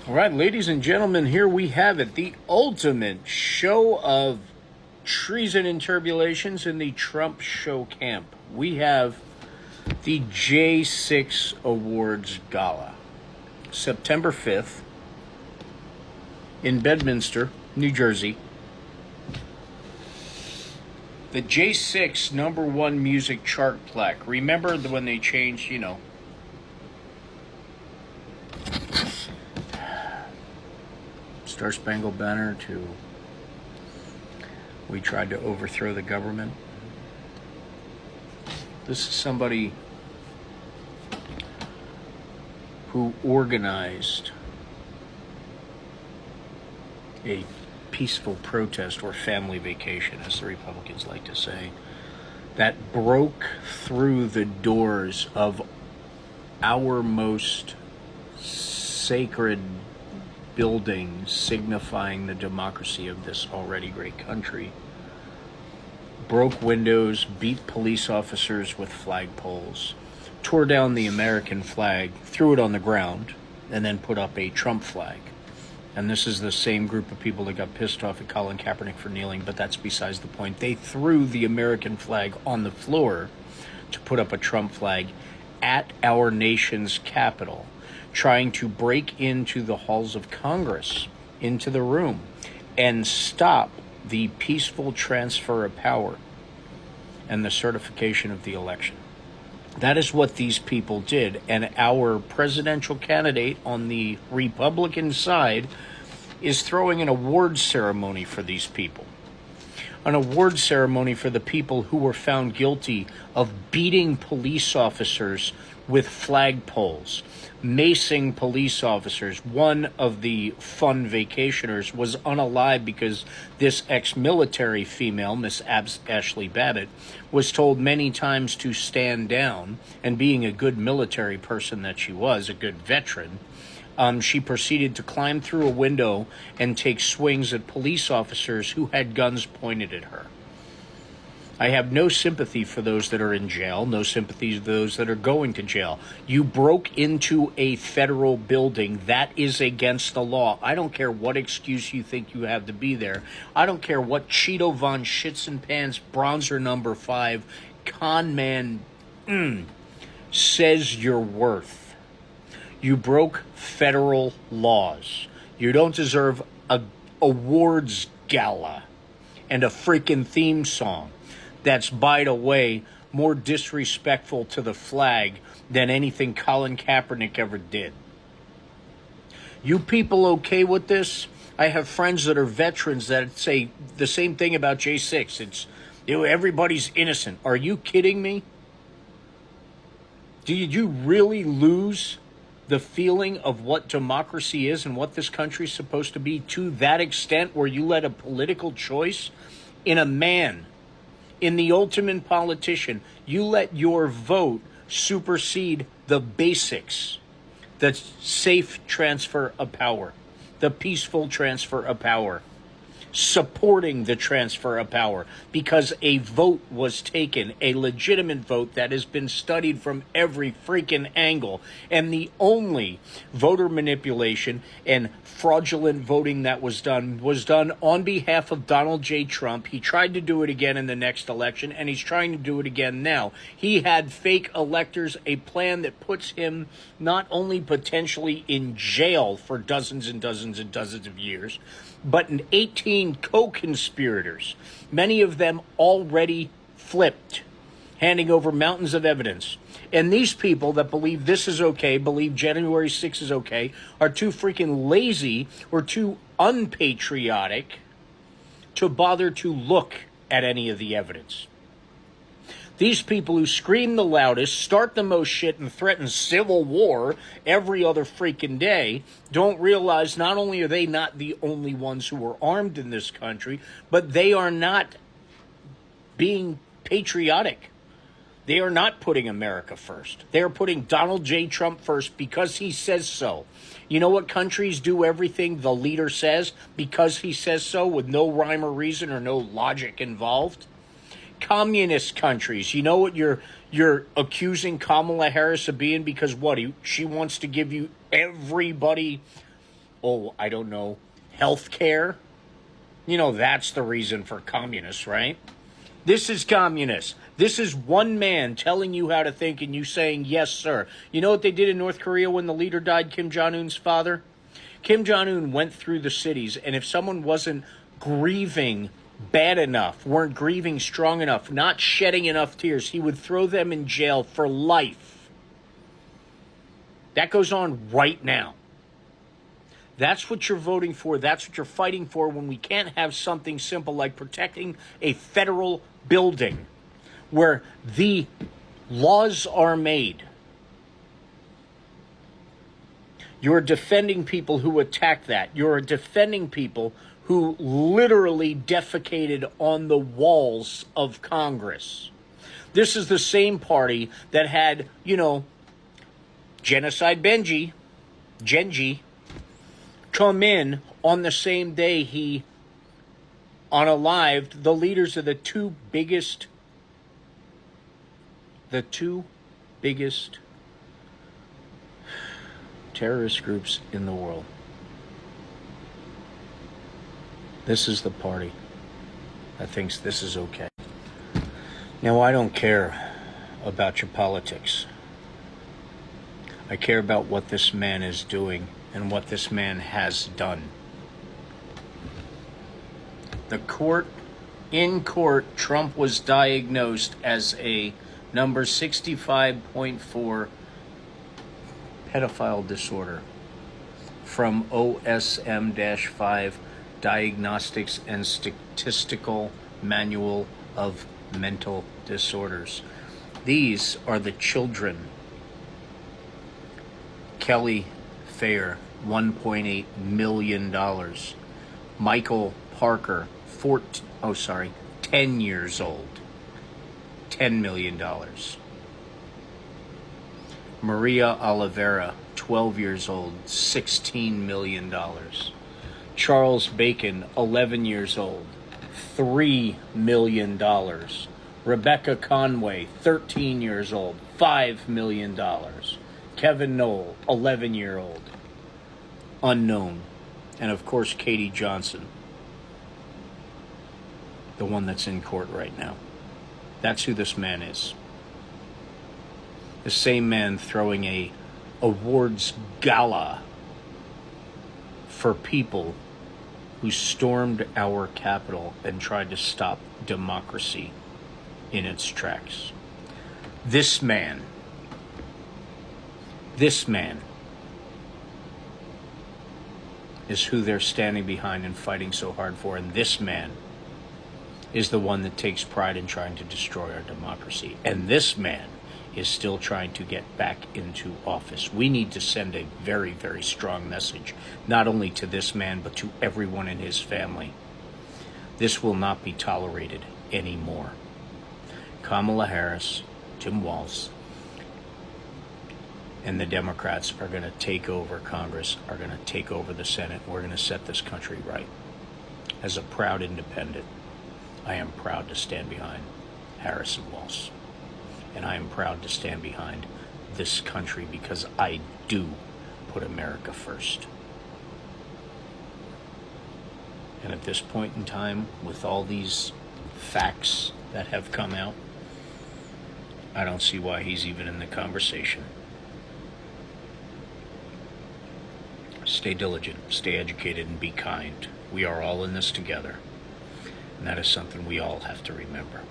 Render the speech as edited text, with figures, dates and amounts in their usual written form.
All right, ladies and gentlemen, here we have it. The ultimate show of treason and turbulations in the Trump show camp. We have the J6 Awards Gala, September 5th, in Bedminster, New Jersey. The J6 number one music chart plaque. Remember when they changed, Star Spangled Banner to we tried to overthrow the government. This is somebody who organized a peaceful protest or family vacation, as the Republicans like to say, that broke through the doors of our most sacred building signifying the democracy of this already great country, broke windows, beat police officers with flagpoles, tore down the American flag, threw it on the ground, and then put up a Trump flag. And this is the same group of people that got pissed off at Colin Kaepernick for kneeling, but that's besides the point. They threw the American flag on the floor to put up a Trump flag at our nation's capital, trying to break into the halls of Congress, into the room, and stop the peaceful transfer of power and the certification of the election. That is what these people did. And our presidential candidate on the Republican side is throwing an award ceremony for these people. An award ceremony for the people who were found guilty of beating police officers with flagpoles, macing police officers. One of the fun vacationers was unalive because this ex-military female, Miss Ashley Babbitt, was told many times to stand down, and being a good military person that she was, a good veteran, she proceeded to climb through a window and take swings at police officers who had guns pointed at her. I have no sympathy for those that are in jail, no sympathy for those that are going to jail. You broke into a federal building. That is against the law. I don't care what excuse you think you have to be there. I don't care what Cheeto Von Shits and Pants Bronzer number 5 con man says you're worth. You broke federal laws. You don't deserve a awards gala and a freaking theme song that's, by the way, more disrespectful to the flag than anything Colin Kaepernick ever did. You people okay with this? I have friends that are veterans that say the same thing about J6. It's, everybody's innocent. Are you kidding me? Did you really lose the feeling of what democracy is and what this country is supposed to be to that extent where you let a political choice in a man, in the ultimate politician, you let your vote supersede the basics, the safe transfer of power, the peaceful transfer of power, supporting the transfer of power, because a vote was taken, a legitimate vote that has been studied from every freaking angle. And the only voter manipulation and fraudulent voting that was done on behalf of Donald J. Trump. He tried to do it again in the next election, and he's trying to do it again now. He had fake electors, a plan that puts him not only potentially in jail for dozens and dozens and dozens of years, but 18 co-conspirators, many of them already flipped, handing over mountains of evidence. And these people that believe this is okay, believe January 6th is okay, are too freaking lazy or too unpatriotic to bother to look at any of the evidence. These people who scream the loudest, start the most shit, and threaten civil war every other freaking day don't realize not only are they not the only ones who are armed in this country, but they are not being patriotic. They are not putting America first. They are putting Donald J. Trump first because he says so. You know what countries do everything the leader says because he says so with no rhyme or reason or no logic involved? Communist countries. You know what you're accusing Kamala Harris of being because what? She wants to give you everybody Oh, I don't know, health care. You know, that's the reason for communists, right? This is communist. This is one man telling you how to think and you saying, yes, sir. You know what they did in North Korea when the leader died, Kim Jong-un's father? Kim Jong-un went through the cities, and if someone wasn't grieving bad enough, weren't grieving strong enough, not shedding enough tears, he would throw them in jail for life. That goes on right now. That's what you're voting for. That's what you're fighting for when we can't have something simple like protecting a federal building where the laws are made. You're defending people who attack that. You're defending people who literally defecated on the walls of Congress. This is the same party that had, Genocide Genji, come in on the same day he unalived the leaders of the two biggest terrorist groups in the world. This is the party that thinks this is okay. Now, I don't care about your politics. I care about what this man is doing and what this man has done. In court, Trump was diagnosed as a number 65.4 pedophile disorder from OSM-5 Diagnostics and Statistical Manual of Mental Disorders. These are the children. Kelly Fair, $1.8 million. Michael Parker, 10 years old, $10 million. Maria Oliveira, 12 years old, $16 million. Charles Bacon, 11 years old, $3 million. Rebecca Conway, 13 years old, $5 million. Kevin Knoll, 11-year-old, unknown. And of course, Katie Johnson, the one that's in court right now. That's who this man is. The same man throwing a awards gala for people who stormed our Capitol and tried to stop democracy in its tracks. This man is who they're standing behind and fighting so hard for. And this man is the one that takes pride in trying to destroy our democracy. And this man is still trying to get back into office. We need to send a very, very strong message, not only to this man, but to everyone in his family. This will not be tolerated anymore. Kamala Harris, Tim Walz, and the Democrats are going to take over Congress, are going to take over the Senate. We're going to set this country right. As a proud independent, I am proud to stand behind Harris and Walz. And I am proud to stand behind this country because I do put America first. And at this point in time, with all these facts that have come out, I don't see why he's even in the conversation. Stay diligent, stay educated, and be kind. We are all in this together. And that is something we all have to remember.